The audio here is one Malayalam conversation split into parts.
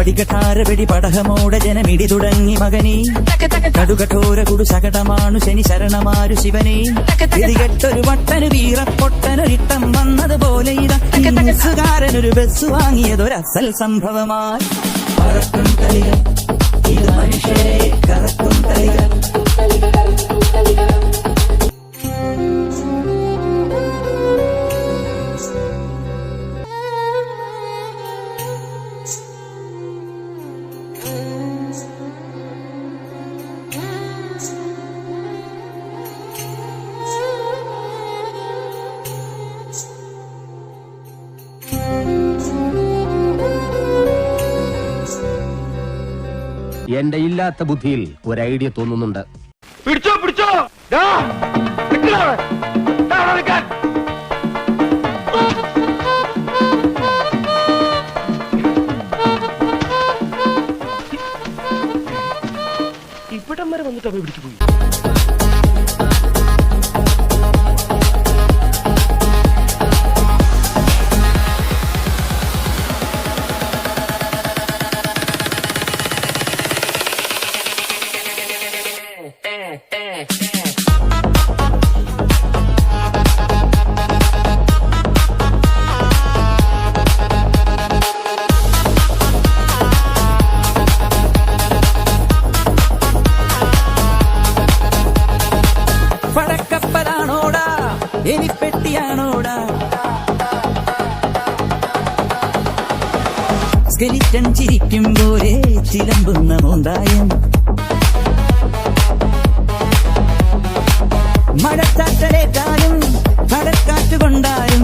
കടികഠാരപെടി പടഹമോടെ ജനമിടി തുടങ്ങി മകനീ കടുകഠോര കുടു ശകടമാണു ശനി ശരണമാരു ശിവനേ ഗതികെട്ടൊരു വട്ടന് വീറപ്പൊട്ടനൊരിട്ടം വന്നതുപോലെ ഇതാകാരനൊരു ബസ് വാങ്ങിയതൊരസൽ സംഭവമായി പറക്കും കളികൾ ഇത് മനുഷ്യരെ കറക്കും കളികൾ എന്റെ ഇല്ലാത്ത ബുദ്ധിയിൽ ഒരു ഐഡിയ തോന്നുന്നുണ്ട്. പിടിച്ചോ പിടിച്ചോ ഇവിടം വരെ വന്നിട്ട് അവ പിടിച്ചു പോയി. പടക്കപ്പലാണോടാ എലിപ്പെട്ടിയാണോടാ സ്കെലിറ്റൻ ചിരിക്കുമ്പോഴേ ചിലമ്പുന്ന മോന്തായം മഴച്ചാറ്റലേറ്റാലും കടൽക്കാറ്റുകൊണ്ടാലും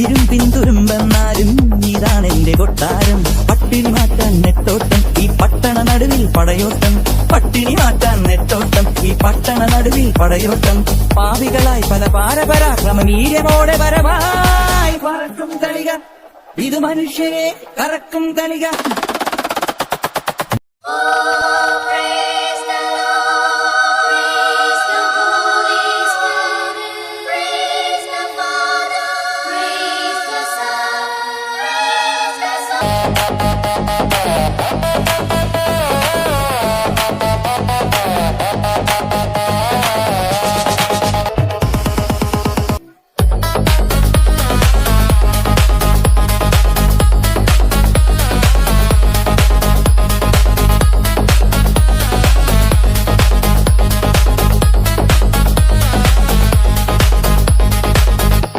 ഇരുമ്പിന്തുരുമ്പെന്നാലും ഇതാണെന്റെ കൊട്ടാരം പട്ടിണി മാറ്റാൻ നെട്ടോട്ടം ഈ പട്ടണ നടുവിൽ പടയോട്ടം പട്ടിണി മാറ്റാൻ നെട്ടോട്ടം ഈ പട്ടണ നടുവിൽ പടയോട്ടം പാവികളായി പല പാരപരാക്രമ വീര്യമോടെ വരവായി പറക്കും കളിക ഇത് മനുഷ്യരെ കറക്കും കളിക.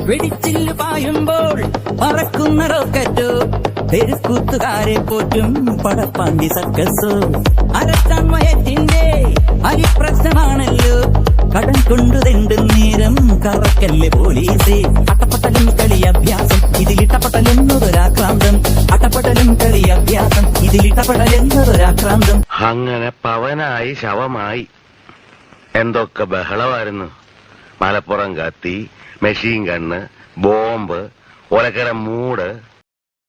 വെടിച്ചില് പായുമ്പോൾ പറക്കുന്ന റോക്കറ്റോ തെരുക്കൂത്തുകാരെ പോറ്റും പടപ്പാണ്ടി സർക്കസോ അരച്ചമയത്തിന്റെ അരിപ്രശ്നമാണല്ലോ കടം കൊണ്ടു തെണ്ടും നേരം കറക്കല്ലേ പോലീസേ അട്ടപ്പട്ടലും കളി അഭ്യാസം ഇതിലിട്ടപ്പട്ടലെന്നതൊരാക്രാന്തം അട്ടപ്പട്ടലും കളി അഭ്യാസം ഇതിലിട്ടപ്പട്ടലെന്നതൊരാക്രാന്തം. അങ്ങനെ പവനായി ശവമായി എന്തൊക്കെ ബഹളമായിരുന്നു. മലപ്പുറം കത്തി, മെഷീൻ ഗണ്ണ്, ബോംബ്, ഒലക്കര മൂട്.